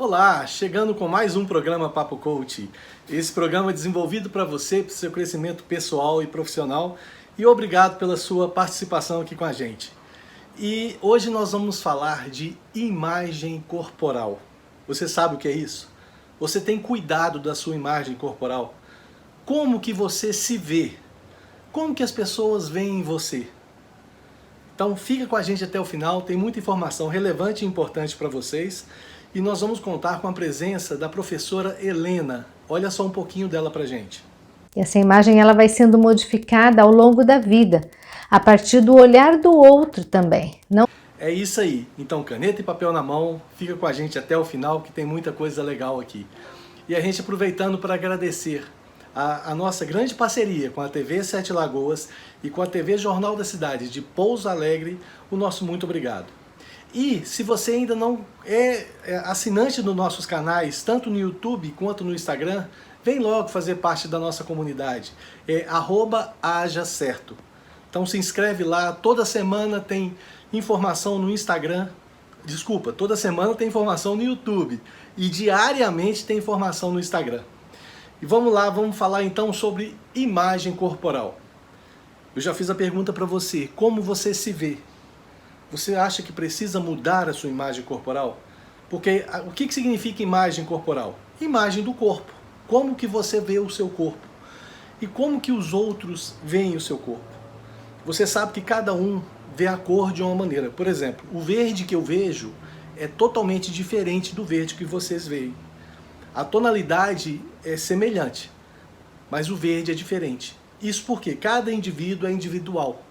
Olá, chegando com mais um programa Papo Coach. Esse programa é desenvolvido para você, para o seu crescimento pessoal e profissional. E obrigado pela sua participação aqui com a gente. E hoje nós vamos falar de imagem corporal. Você sabe o que é isso? Você tem cuidado da sua imagem corporal? Como que você se vê? Como que as pessoas veem você? Então fica com a gente até o final, tem muita informação relevante e importante para vocês. E nós vamos contar com a presença da professora Helena. Olha só um pouquinho dela pra gente. E essa imagem ela vai sendo modificada ao longo da vida, a partir do olhar do outro também. Não... É isso aí. Então caneta e papel na mão, fica com a gente até o final que tem muita coisa legal aqui. E a gente aproveitando para agradecer a nossa grande parceria com a TV Sete Lagoas e com a TV Jornal da Cidade de Pouso Alegre, o nosso muito obrigado. E se você ainda não é assinante dos nossos canais, tanto no YouTube quanto no Instagram, vem logo fazer parte da nossa comunidade. É @hajacerto. Então se inscreve lá, toda semana tem informação no Instagram. Desculpa, toda semana tem informação no YouTube. E diariamente tem informação no Instagram. E vamos lá, vamos falar então sobre imagem corporal. Eu já fiz a pergunta para você, como você se vê? Você acha que precisa mudar a sua imagem corporal? Porque o que significa imagem corporal? Imagem do corpo. Como que você vê o seu corpo? E como que os outros veem o seu corpo? Você sabe que cada um vê a cor de uma maneira. Por exemplo, o verde que eu vejo é totalmente diferente do verde que vocês veem. A tonalidade é semelhante, mas o verde é diferente. Isso porque cada indivíduo é individual.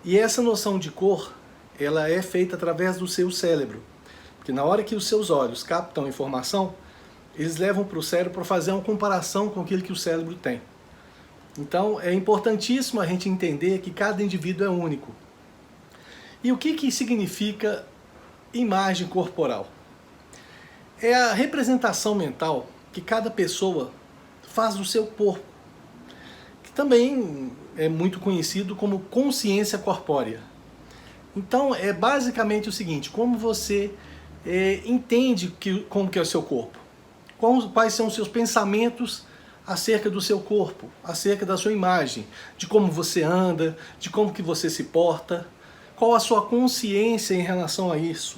E essa noção de cor ela é feita através do seu cérebro. Porque na hora que os seus olhos captam informação, eles levam para o cérebro para fazer uma comparação com aquilo que o cérebro tem. Então é importantíssimo a gente entender que cada indivíduo é único. E o que significa imagem corporal? É a representação mental que cada pessoa faz do seu corpo, que também é muito conhecido como consciência corpórea. Então é basicamente o seguinte, como você entende como que é o seu corpo, quais são os seus pensamentos acerca do seu corpo, acerca da sua imagem, de como você anda, de como que você se porta, qual a sua consciência em relação a isso,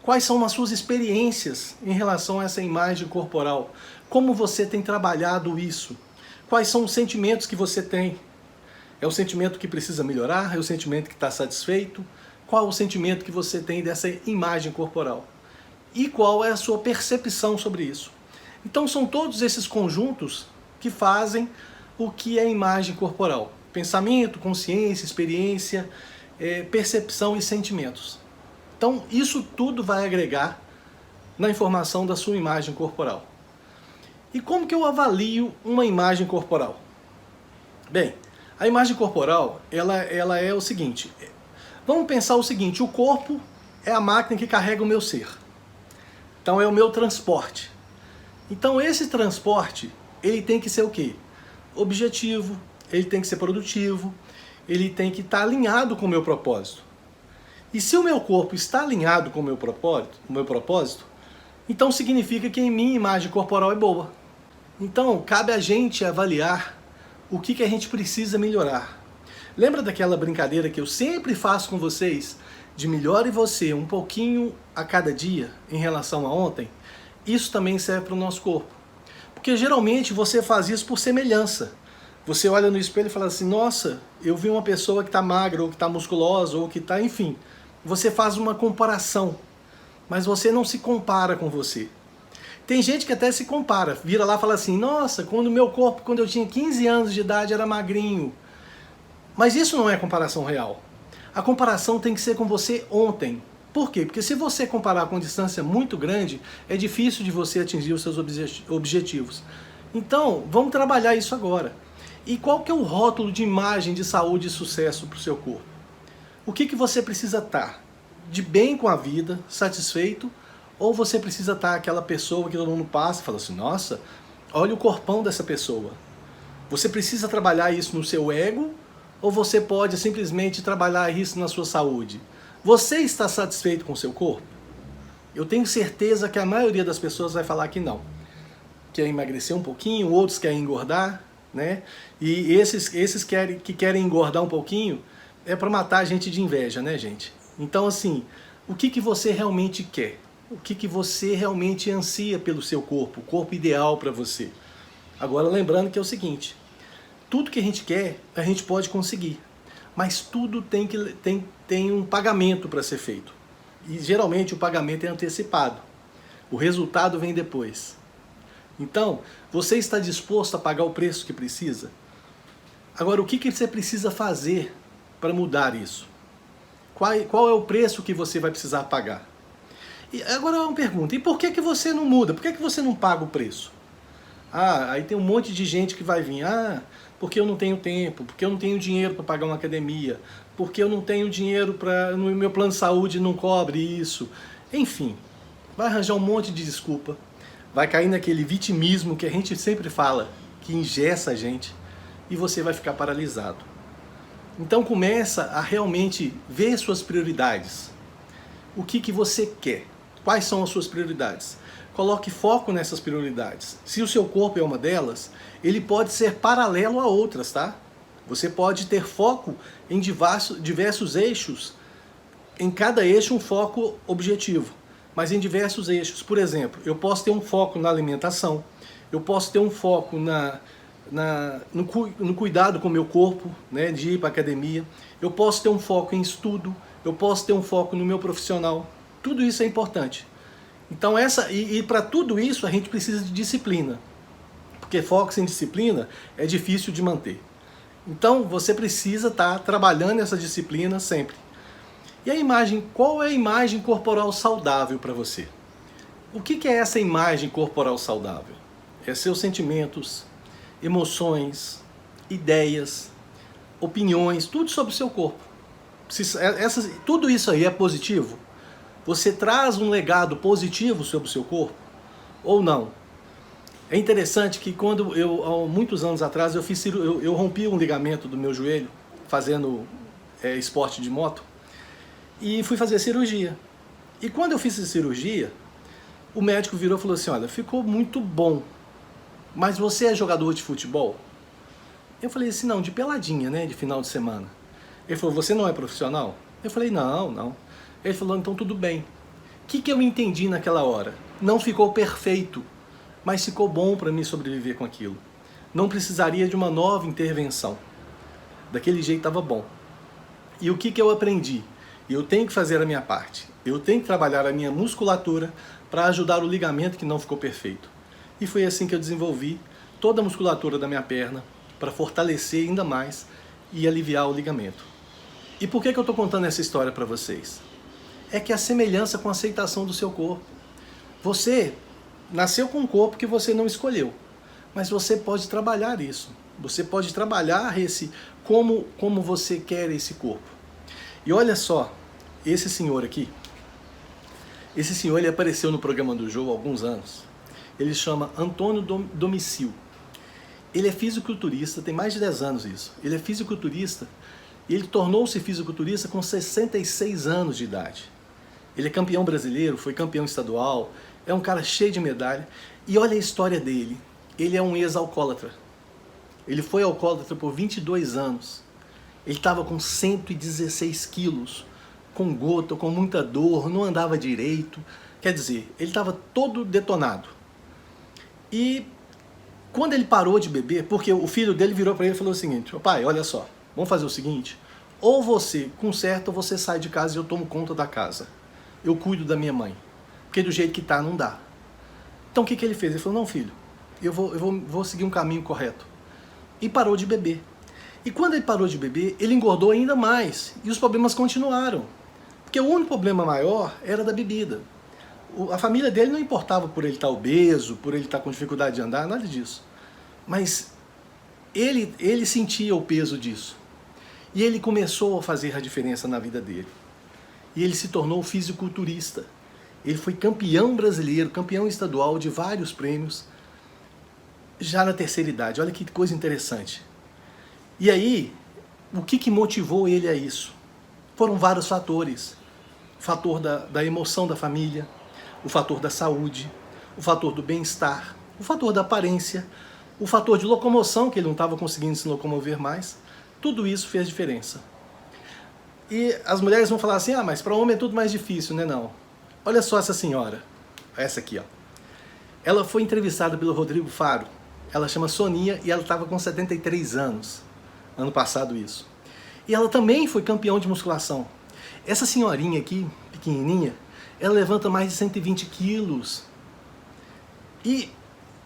quais são as suas experiências em relação a essa imagem corporal, como você tem trabalhado isso, quais são os sentimentos que você tem. É o sentimento que precisa melhorar? É o sentimento que está satisfeito? Qual é o sentimento que você tem dessa imagem corporal? E qual é a sua percepção sobre isso? Então são todos esses conjuntos que fazem o que é imagem corporal. Pensamento, consciência, experiência, percepção e sentimentos. Então isso tudo vai agregar na informação da sua imagem corporal. E como que eu avalio uma imagem corporal? Bem, a imagem corporal, ela é o seguinte, vamos pensar o seguinte, o corpo é a máquina que carrega o meu ser. Então é o meu transporte. Então esse transporte, ele tem que ser o quê? Objetivo, ele tem que ser produtivo, ele tem que estar alinhado com o meu propósito. E se o meu corpo está alinhado com o meu propósito, então significa que a minha imagem corporal é boa. Então cabe a gente avaliar o que a gente precisa melhorar. Lembra daquela brincadeira que eu sempre faço com vocês, de melhore você um pouquinho a cada dia em relação a ontem? Isso também serve para o nosso corpo. Porque geralmente você faz isso por semelhança. Você olha no espelho e fala assim, nossa, eu vi uma pessoa que está magra, ou que está musculosa, ou que está, enfim. Você faz uma comparação, mas você não se compara com você. Tem gente que até se compara, vira lá e fala assim, nossa, quando eu tinha 15 anos de idade era magrinho. Mas isso não é comparação real. A comparação tem que ser com você ontem. Por quê? Porque se você comparar com uma distância muito grande, é difícil de você atingir os seus objetivos. Então, vamos trabalhar isso agora. E qual que é o rótulo de imagem de saúde e sucesso para o seu corpo? O que você precisa estar? De bem com a vida, satisfeito? Ou você precisa estar aquela pessoa que todo mundo passa e fala assim, nossa, olha o corpão dessa pessoa. Você precisa trabalhar isso no seu ego ou você pode simplesmente trabalhar isso na sua saúde? Você está satisfeito com o seu corpo? Eu tenho certeza que a maioria das pessoas vai falar que não. Quer emagrecer um pouquinho, outros querem engordar, né? E esses que querem engordar um pouquinho é para matar a gente de inveja, né, gente? Então, assim, o que você realmente quer? O que você realmente ansia pelo seu corpo? O corpo ideal para você? Agora, lembrando que é o seguinte, tudo que a gente quer, a gente pode conseguir. Mas tudo tem um pagamento para ser feito. E geralmente o pagamento é antecipado. O resultado vem depois. Então, você está disposto a pagar o preço que precisa? Agora, o que você precisa fazer para mudar isso? Qual é o preço que você vai precisar pagar? E agora uma pergunta, e por que você não muda? Por que você não paga o preço? Ah, aí tem um monte de gente que vai vir, porque eu não tenho tempo, porque eu não tenho dinheiro para pagar uma academia, porque eu não tenho dinheiro no meu plano de saúde não cobre isso. Enfim, vai arranjar um monte de desculpa, vai cair naquele vitimismo que a gente sempre fala, que engessa a gente, e você vai ficar paralisado. Então começa a realmente ver suas prioridades. O que você quer? Quais são as suas prioridades? Coloque foco nessas prioridades. Se o seu corpo é uma delas, ele pode ser paralelo a outras, tá? Você pode ter foco em diversos eixos, em cada eixo um foco objetivo, mas em diversos eixos. Por exemplo, eu posso ter um foco na alimentação, eu posso ter um foco no cuidado com o meu corpo, né, de ir para a academia, eu posso ter um foco em estudo, eu posso ter um foco no meu profissional. Tudo isso é importante. Então para tudo isso a gente precisa de disciplina, porque foco sem disciplina é difícil de manter. Então você precisa estar trabalhando essa disciplina sempre. E a imagem, qual é a imagem corporal saudável para você? O que é essa imagem corporal saudável? É seus sentimentos, emoções, ideias, opiniões, tudo sobre o seu corpo. Tudo isso aí é positivo? Você traz um legado positivo sobre o seu corpo? Ou não? É interessante que quando há muitos anos atrás, eu rompi um ligamento do meu joelho, fazendo esporte de moto, e fui fazer cirurgia. E quando eu fiz a cirurgia, o médico virou e falou assim, olha, ficou muito bom, mas você é jogador de futebol? Eu falei assim, não, de peladinha, né, de final de semana. Ele falou, você não é profissional? Eu falei, não. Ele falou, então tudo bem. O que eu entendi naquela hora? Não ficou perfeito, mas ficou bom para mim sobreviver com aquilo. Não precisaria de uma nova intervenção. Daquele jeito estava bom. E o que eu aprendi? Eu tenho que fazer a minha parte. Eu tenho que trabalhar a minha musculatura para ajudar o ligamento que não ficou perfeito. E foi assim que eu desenvolvi toda a musculatura da minha perna para fortalecer ainda mais e aliviar o ligamento. E por que eu estou contando essa história para vocês? É que a semelhança com a aceitação do seu corpo. Você nasceu com um corpo que você não escolheu, mas você pode trabalhar isso. Você pode trabalhar como você quer esse corpo. E olha só, esse senhor aqui, ele apareceu no programa do Jô há alguns anos. Ele chama Antônio Domicil. Ele é fisiculturista, tem mais de 10 anos isso. Ele é fisiculturista e ele tornou-se fisiculturista com 66 anos de idade. Ele é campeão brasileiro, foi campeão estadual, é um cara cheio de medalha. E olha a história dele. Ele é um ex-alcoólatra. Ele foi alcoólatra por 22 anos. Ele estava com 116 quilos, com gota, com muita dor, não andava direito. Quer dizer, ele estava todo detonado. E quando ele parou de beber, porque o filho dele virou para ele e falou o seguinte, pai, olha só, vamos fazer o seguinte, ou você conserta ou você sai de casa e eu tomo conta da casa. Eu cuido da minha mãe, porque do jeito que tá não dá. Então o que ele fez? Ele falou, não filho, eu vou seguir um caminho correto. E parou de beber. E quando ele parou de beber, ele engordou ainda mais. E os problemas continuaram. Porque o único problema maior era da bebida. A família dele não importava por ele estar obeso, por ele estar com dificuldade de andar, nada disso. Mas ele sentia o peso disso. E ele começou a fazer a diferença na vida dele. E ele se tornou fisiculturista. Ele foi campeão brasileiro, campeão estadual de vários prêmios, já na terceira idade. Olha que coisa interessante. E aí, o que motivou ele a isso? Foram vários fatores. O fator da emoção da família, o fator da saúde, o fator do bem-estar, o fator da aparência, o fator de locomoção, que ele não estava conseguindo se locomover mais. Tudo isso fez diferença. E as mulheres vão falar assim, mas para homem é tudo mais difícil, né? Não. Olha só essa senhora, essa aqui, ó. Ela foi entrevistada pelo Rodrigo Faro. Ela chama Soninha e ela estava com 73 anos. Ano passado isso. E ela também foi campeã de musculação. Essa senhorinha aqui, pequenininha, ela levanta mais de 120 quilos. E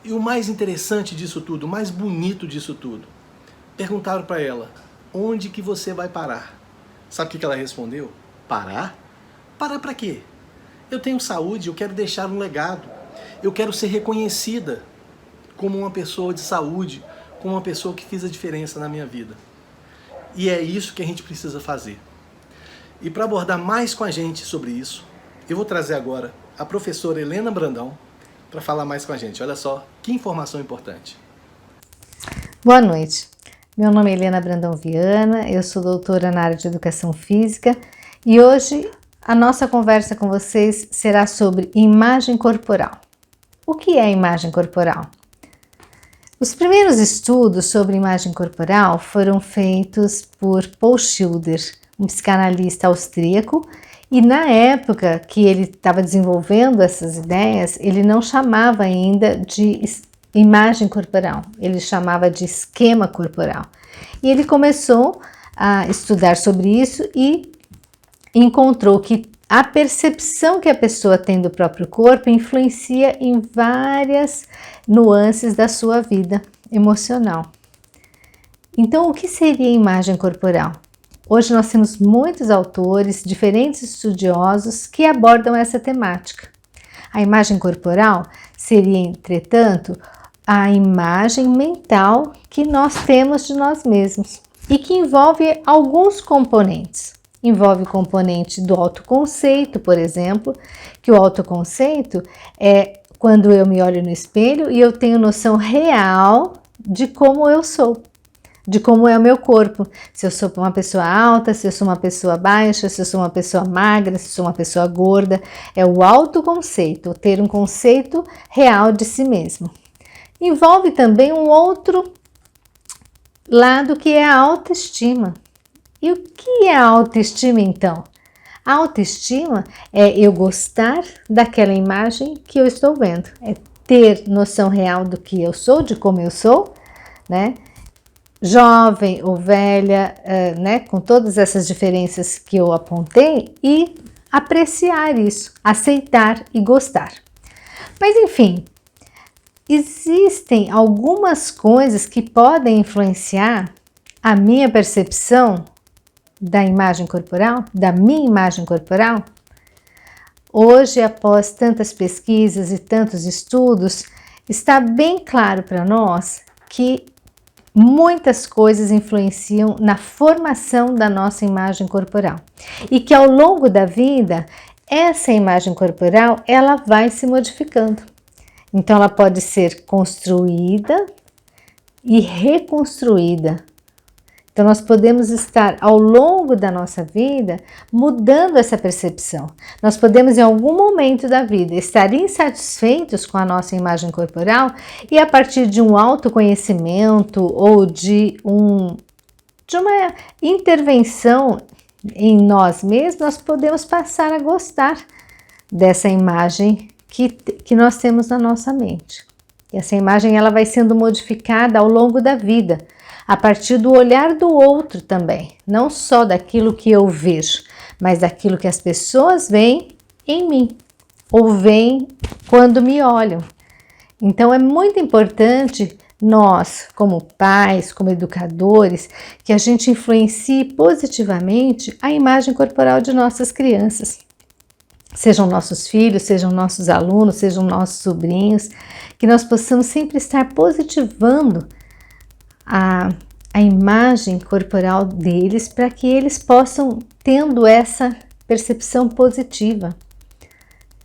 o mais interessante disso tudo, o mais bonito disso tudo, perguntaram para ela, onde que você vai parar? Sabe o que ela respondeu? Parar? Parar para quê? Eu tenho saúde, eu quero deixar um legado. Eu quero ser reconhecida como uma pessoa de saúde, como uma pessoa que fez a diferença na minha vida. E é isso que a gente precisa fazer. E para abordar mais com a gente sobre isso, eu vou trazer agora a professora Helena Brandão para falar mais com a gente. Olha só que informação importante. Boa noite. Meu nome é Helena Brandão Viana, eu sou doutora na área de Educação Física e hoje a nossa conversa com vocês será sobre imagem corporal. O que é imagem corporal? Os primeiros estudos sobre imagem corporal foram feitos por Paul Schilder, um psicanalista austríaco, e na época que ele estava desenvolvendo essas ideias, ele não chamava ainda de imagem corporal, ele chamava de esquema corporal. E ele começou a estudar sobre isso e encontrou que a percepção que a pessoa tem do próprio corpo influencia em várias nuances da sua vida emocional. Então, o que seria imagem corporal? Hoje nós temos muitos autores, diferentes estudiosos que abordam essa temática. A imagem corporal seria, entretanto, a imagem mental que nós temos de nós mesmos e que envolve alguns componentes. Envolve o componente do autoconceito, por exemplo, que o autoconceito é quando eu me olho no espelho e eu tenho noção real de como eu sou, de como é o meu corpo. Se eu sou uma pessoa alta, se eu sou uma pessoa baixa, se eu sou uma pessoa magra, se eu sou uma pessoa gorda. É o autoconceito, ter um conceito real de si mesmo. Envolve também um outro lado que é a autoestima. E o que é a autoestima então? A autoestima é eu gostar daquela imagem que eu estou vendo, é ter noção real do que eu sou, de como eu sou, né? Jovem ou velha, né? Com todas essas diferenças que eu apontei e apreciar isso, aceitar e gostar. Mas enfim, existem algumas coisas que podem influenciar a minha percepção da imagem corporal, da minha imagem corporal. Hoje, após tantas pesquisas e tantos estudos, está bem claro para nós que muitas coisas influenciam na formação da nossa imagem corporal e que ao longo da vida, essa imagem corporal ela vai se modificando. Então, ela pode ser construída e reconstruída. Então, nós podemos estar ao longo da nossa vida mudando essa percepção. Nós podemos, em algum momento da vida, estar insatisfeitos com a nossa imagem corporal e, a partir de um autoconhecimento ou de uma intervenção em nós mesmos, nós podemos passar a gostar dessa imagem que nós temos na nossa mente. E essa imagem ela vai sendo modificada ao longo da vida, a partir do olhar do outro também, não só daquilo que eu vejo, mas daquilo que as pessoas veem em mim, ou veem quando me olham. Então é muito importante nós, como pais, como educadores, que a gente influencie positivamente a imagem corporal de nossas crianças. Sejam nossos filhos, sejam nossos alunos, sejam nossos sobrinhos, que nós possamos sempre estar positivando a imagem corporal deles para que eles possam tendo essa percepção positiva.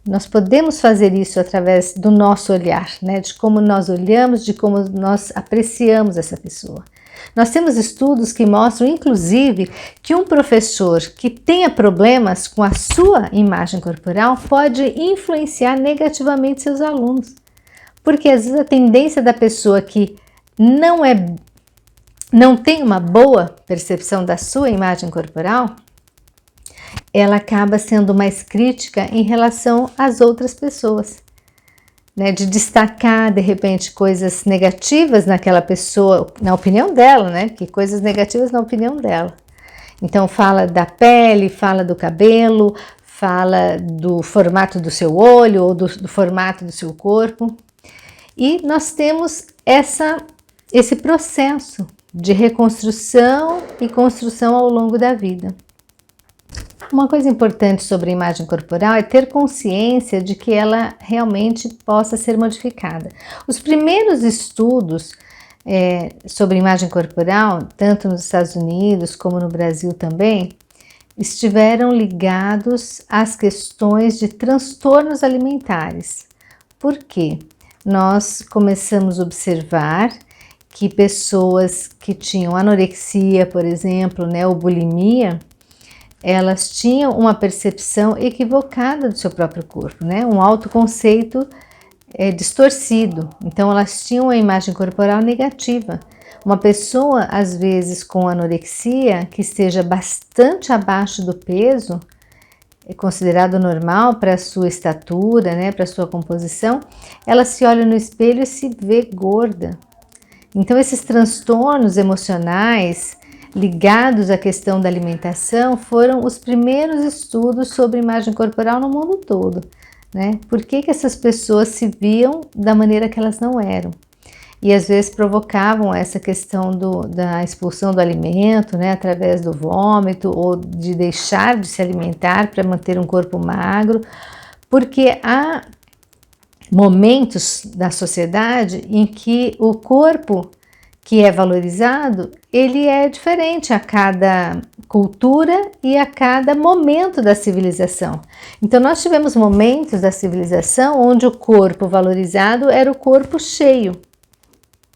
Nós podemos fazer isso através do nosso olhar, né? De como nós olhamos, de como nós apreciamos essa pessoa. Nós temos estudos que mostram, inclusive, que um professor que tenha problemas com a sua imagem corporal pode influenciar negativamente seus alunos. Porque às vezes a tendência da pessoa que não tem uma boa percepção da sua imagem corporal, ela acaba sendo mais crítica em relação às outras pessoas, né? De destacar de repente coisas negativas naquela pessoa, na opinião dela, né? Que coisas negativas na opinião dela. Então fala da pele, fala do cabelo, fala do formato do seu olho ou do formato do seu corpo. E nós temos esse processo de reconstrução e construção ao longo da vida. Uma coisa importante sobre a imagem corporal é ter consciência de que ela realmente possa ser modificada. Os primeiros estudos sobre imagem corporal, tanto nos Estados Unidos como no Brasil também, estiveram ligados às questões de transtornos alimentares. Por quê? Nós começamos a observar que pessoas que tinham anorexia, por exemplo, né, ou bulimia, elas tinham uma percepção equivocada do seu próprio corpo, né, um autoconceito distorcido. Então elas tinham uma imagem corporal negativa. Uma pessoa, às vezes, com anorexia, que esteja bastante abaixo do peso, é considerado normal para a sua estatura, né, para a sua composição, ela se olha no espelho e se vê gorda. Então esses transtornos emocionais ligados à questão da alimentação foram os primeiros estudos sobre imagem corporal no mundo todo, né? Por que essas pessoas se viam da maneira que elas não eram? E às vezes provocavam essa questão da expulsão do alimento, né, através do vômito ou de deixar de se alimentar para manter um corpo magro, porque há momentos da sociedade em que o corpo que é valorizado, ele é diferente a cada cultura e a cada momento da civilização. Então nós tivemos momentos da civilização onde o corpo valorizado era o corpo cheio,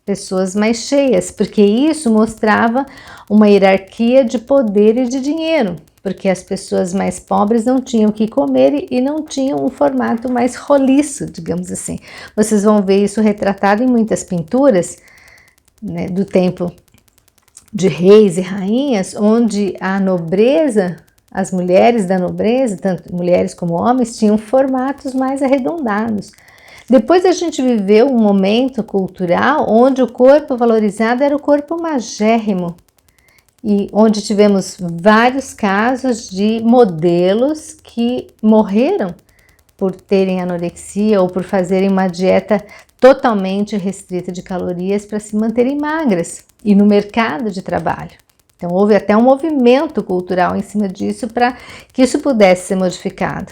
pessoas mais cheias, porque isso mostrava uma hierarquia de poder e de dinheiro, porque as pessoas mais pobres não tinham o que comer e não tinham um formato mais roliço, digamos assim. Vocês vão ver isso retratado em muitas pinturas, né, do tempo de reis e rainhas, onde a nobreza, as mulheres da nobreza, tanto mulheres como homens, tinham formatos mais arredondados. Depois a gente viveu um momento cultural onde o corpo valorizado era o corpo magérrimo, e onde tivemos vários casos de modelos que morreram por terem anorexia ou por fazerem uma dieta totalmente restrita de calorias para se manterem magras e no mercado de trabalho. Então houve até um movimento cultural em cima disso para que isso pudesse ser modificado.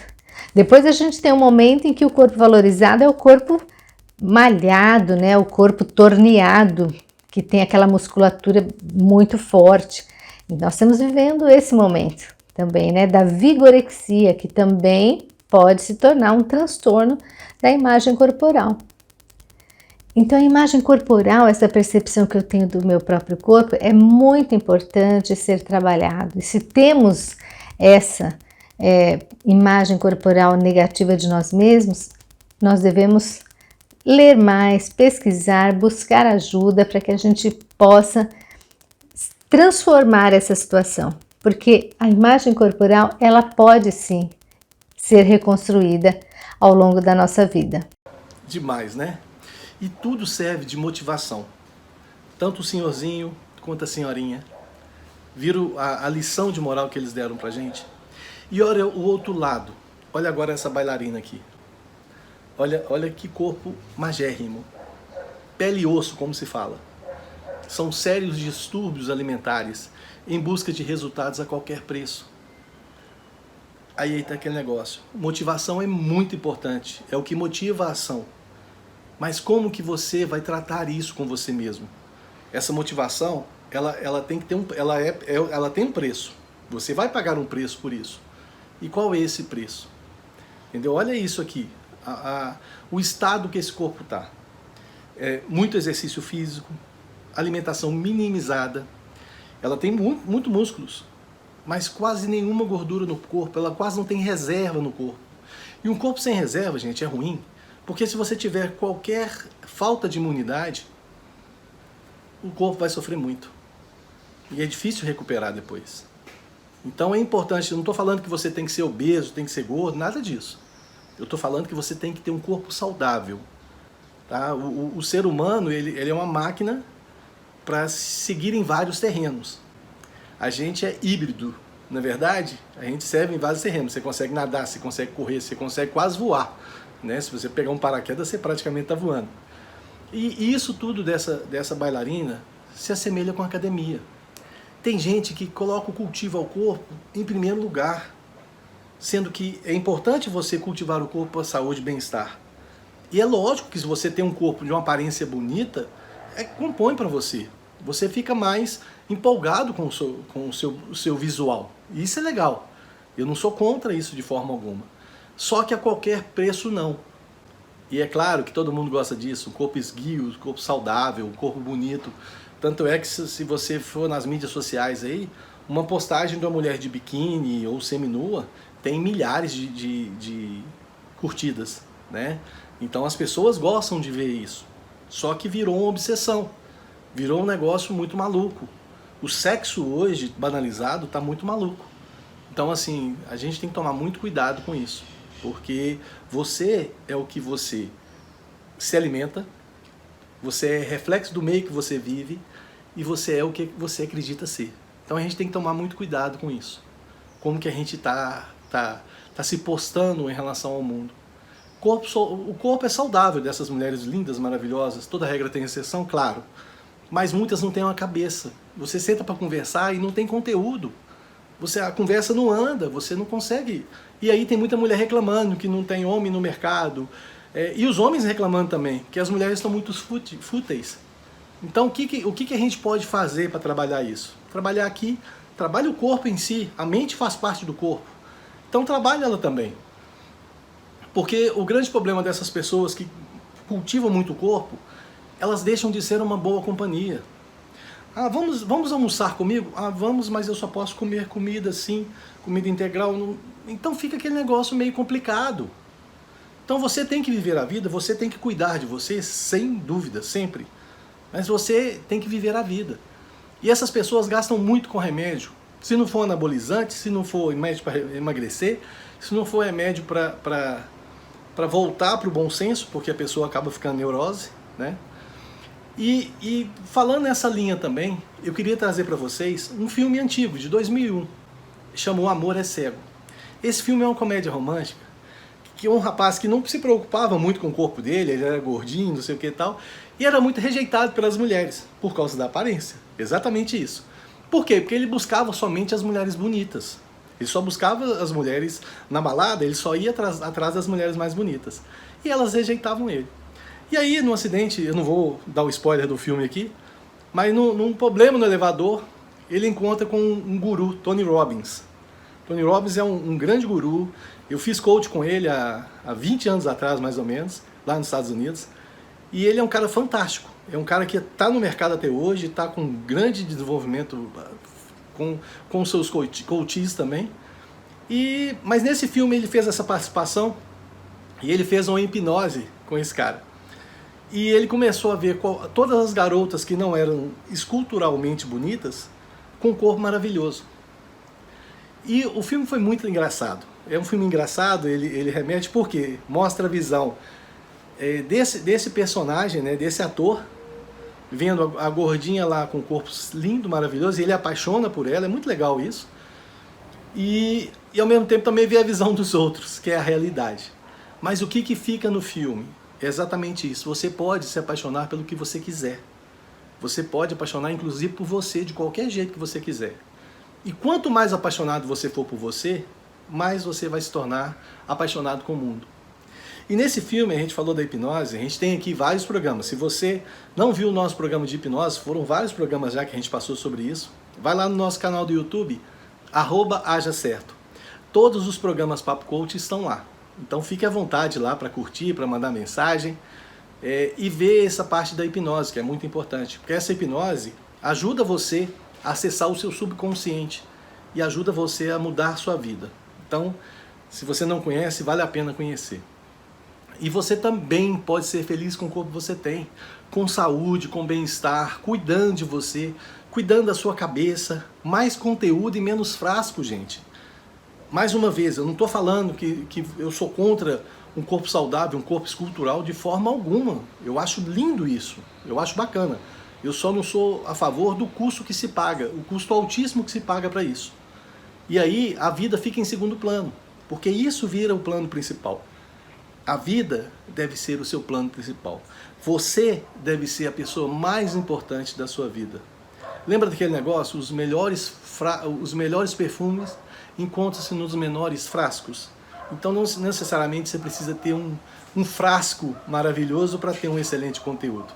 Depois a gente tem um momento em que o corpo valorizado é o corpo malhado, né? O corpo torneado, que tem aquela musculatura muito forte. E nós estamos vivendo esse momento também, né? Da vigorexia, que também pode se tornar um transtorno da imagem corporal. Então a imagem corporal, essa percepção que eu tenho do meu próprio corpo, é muito importante ser trabalhado. E se temos essa imagem corporal negativa de nós mesmos, nós devemos ler mais, pesquisar, buscar ajuda para que a gente possa transformar essa situação, porque a imagem corporal ela pode sim ser reconstruída ao longo da nossa vida. Demais, né? E tudo serve de motivação. Tanto o senhorzinho quanto a senhorinha. Viram a lição de moral que eles deram pra gente? E olha o outro lado. Olha agora essa bailarina aqui. Olha que corpo magérrimo. Pele e osso, como se fala. São sérios distúrbios alimentares em busca de resultados a qualquer preço. Aí está aquele negócio. Motivação é muito importante. É o que motiva a ação. Mas como que você vai tratar isso com você mesmo? Essa motivação, ela tem que ter ela tem um preço. Você vai pagar um preço por isso. E qual é esse preço? Entendeu? Olha isso aqui. O estado que esse corpo está. Muito exercício físico, alimentação minimizada, ela tem muito músculos, mas quase nenhuma gordura no corpo, ela quase não tem reserva no corpo. E um corpo sem reserva, gente, é ruim, porque se você tiver qualquer falta de imunidade, o corpo vai sofrer muito. E é difícil recuperar depois. Então é importante, eu não estou falando que você tem que ser obeso, tem que ser gordo, nada disso. Eu estou falando que você tem que ter um corpo saudável. Tá? O ser humano, ele é uma máquina para seguir em vários terrenos. A gente é híbrido, na verdade, a gente serve em vários terrenos. Você consegue nadar, você consegue correr, você consegue quase voar. Né? Se você pegar um paraquedas, você praticamente está voando. E isso tudo dessa bailarina se assemelha com a academia. Tem gente que coloca o cultivo ao corpo em primeiro lugar, sendo que é importante você cultivar o corpo para saúde e bem-estar. E é lógico que se você tem um corpo de uma aparência bonita, compõe para você. Você fica mais empolgado com o seu visual. E isso é legal. Eu não sou contra isso de forma alguma. Só que a qualquer preço não. E é claro que todo mundo gosta disso, um corpo esguio, um corpo saudável, um corpo bonito. Tanto é que se você for nas mídias sociais aí, uma postagem de uma mulher de biquíni ou seminua tem milhares de curtidas, né? Então as pessoas gostam de ver isso. Só que virou uma obsessão, virou um negócio muito maluco. O sexo hoje, banalizado, está muito maluco. Então assim, a gente tem que tomar muito cuidado com isso. Porque você é o que você se alimenta, você é reflexo do meio que você vive e você é o que você acredita ser. Então a gente tem que tomar muito cuidado com isso. Como que a gente tá se postando em relação ao mundo. O corpo é saudável dessas mulheres lindas, maravilhosas, toda regra tem exceção, claro. Mas muitas não têm uma cabeça. Você senta para conversar e não tem conteúdo. A conversa não anda, você não consegue. E aí tem muita mulher reclamando que não tem homem no mercado. E os homens reclamando também, que as mulheres estão muito fúteis. Então o que a gente pode fazer para trabalhar isso? Trabalhar aqui, trabalha o corpo em si, a mente faz parte do corpo. Então trabalha ela também. Porque o grande problema dessas pessoas que cultivam muito o corpo, elas deixam de ser uma boa companhia. Ah, vamos almoçar comigo? Ah, vamos, mas eu só posso comer comida assim, comida integral. Então fica aquele negócio meio complicado. Então você tem que viver a vida, você tem que cuidar de você, sem dúvida, sempre. Mas você tem que viver a vida. E essas pessoas gastam muito com remédio. Se não for anabolizante, se não for remédio para emagrecer, se não for remédio para voltar para o bom senso, porque a pessoa acaba ficando neurose, né? E falando nessa linha também, eu queria trazer para vocês um filme antigo, de 2001, chamou Amor é Cego. Esse filme é uma comédia romântica, que um rapaz que não se preocupava muito com o corpo dele, ele era gordinho, não sei o que e tal, e era muito rejeitado pelas mulheres, por causa da aparência. Exatamente isso. Por quê? Porque ele buscava somente as mulheres bonitas. Ele só buscava as mulheres na balada, ele só ia atrás das mulheres mais bonitas. E elas rejeitavam ele. E aí, num acidente, eu não vou dar o spoiler do filme aqui, mas num problema no elevador, ele encontra com um guru, Tony Robbins. Tony Robbins é um grande guru. Eu fiz coach com ele há 20 anos atrás, mais ou menos, lá nos Estados Unidos. E ele é um cara fantástico. É um cara que está no mercado até hoje, está com grande desenvolvimento com seus coaches também. Mas nesse filme ele fez essa participação e ele fez uma hipnose com esse cara. E ele começou a ver todas as garotas que não eram esculturalmente bonitas com um corpo maravilhoso. E o filme foi muito engraçado. É um filme engraçado, ele remete porque mostra a visão desse personagem, né, desse ator, vendo a gordinha lá com o corpo lindo, maravilhoso, e ele apaixona por ela, é muito legal isso. E ao mesmo tempo também vê a visão dos outros, que é a realidade. Mas o que fica no filme? É exatamente isso. Você pode se apaixonar pelo que você quiser. Você pode apaixonar inclusive por você, de qualquer jeito que você quiser. E quanto mais apaixonado você for por você, mais você vai se tornar apaixonado com o mundo. E nesse filme, a gente falou da hipnose, a gente tem aqui vários programas. Se você não viu o nosso programa de hipnose, foram vários programas já que a gente passou sobre isso. Vai lá no nosso canal do YouTube, @hajacerto. Todos os programas Papo Coach estão lá. Então fique à vontade lá para curtir, para mandar mensagem. e ver essa parte da hipnose, que é muito importante, porque essa hipnose ajuda você a acessar o seu subconsciente e ajuda você a mudar a sua vida. Então, se você não conhece, vale a pena conhecer. E você também pode ser feliz com o corpo que você tem, com saúde, com bem-estar, cuidando de você, cuidando da sua cabeça, mais conteúdo e menos frasco, gente. Mais uma vez, eu não estou falando que eu sou contra um corpo saudável, um corpo escultural, de forma alguma. Eu acho lindo isso, eu acho bacana. Eu só não sou a favor do custo que se paga, o custo altíssimo que se paga para isso. E aí a vida fica em segundo plano, porque isso vira o plano principal. A vida deve ser o seu plano principal. Você deve ser a pessoa mais importante da sua vida. Lembra daquele negócio? Os melhores perfumes encontram-se nos menores frascos. Então não necessariamente você precisa ter um frasco maravilhoso para ter um excelente conteúdo.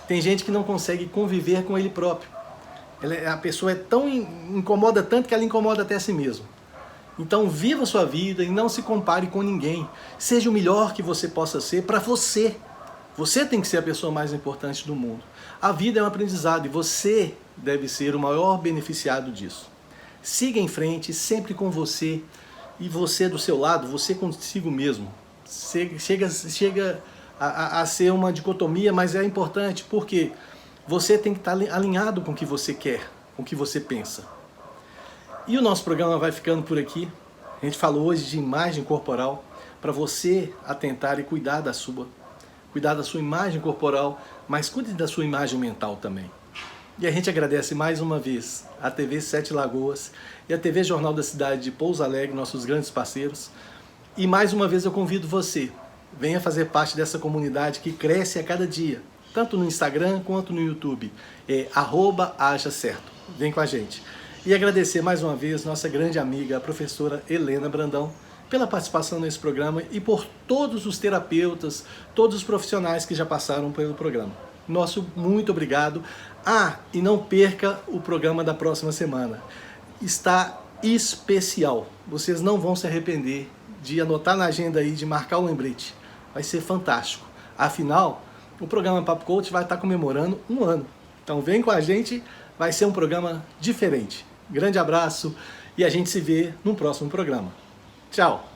Tem gente que não consegue conviver com ele próprio. A pessoa incomoda tanto que ela incomoda até a si mesma. Então viva a sua vida e não se compare com ninguém. Seja o melhor que você possa ser para você. Você tem que ser a pessoa mais importante do mundo. A vida é um aprendizado e você deve ser o maior beneficiado disso. Siga em frente, sempre com você, e você do seu lado, você consigo mesmo. Chega a ser uma dicotomia, mas é importante porque você tem que estar alinhado com o que você quer, com o que você pensa. E o nosso programa vai ficando por aqui. A gente falou hoje de imagem corporal, para você atentar e cuidar da sua imagem corporal, mas cuide da sua imagem mental também. E a gente agradece mais uma vez a TV Sete Lagoas e a TV Jornal da Cidade de Pouso Alegre, nossos grandes parceiros. E mais uma vez eu convido você, venha fazer parte dessa comunidade que cresce a cada dia, tanto no Instagram quanto no YouTube. É @hajacerto. Vem com a gente. E agradecer mais uma vez nossa grande amiga, a professora Helena Brandão, pela participação nesse programa e por todos os terapeutas, todos os profissionais que já passaram pelo programa. Nosso muito obrigado. E não perca o programa da próxima semana. Está especial. Vocês não vão se arrepender de anotar na agenda aí, de marcar o lembrete. Vai ser fantástico. Afinal, o programa Papo Coach vai estar comemorando 1 ano. Então vem com a gente, vai ser um programa diferente. Grande abraço e a gente se vê no próximo programa. Tchau!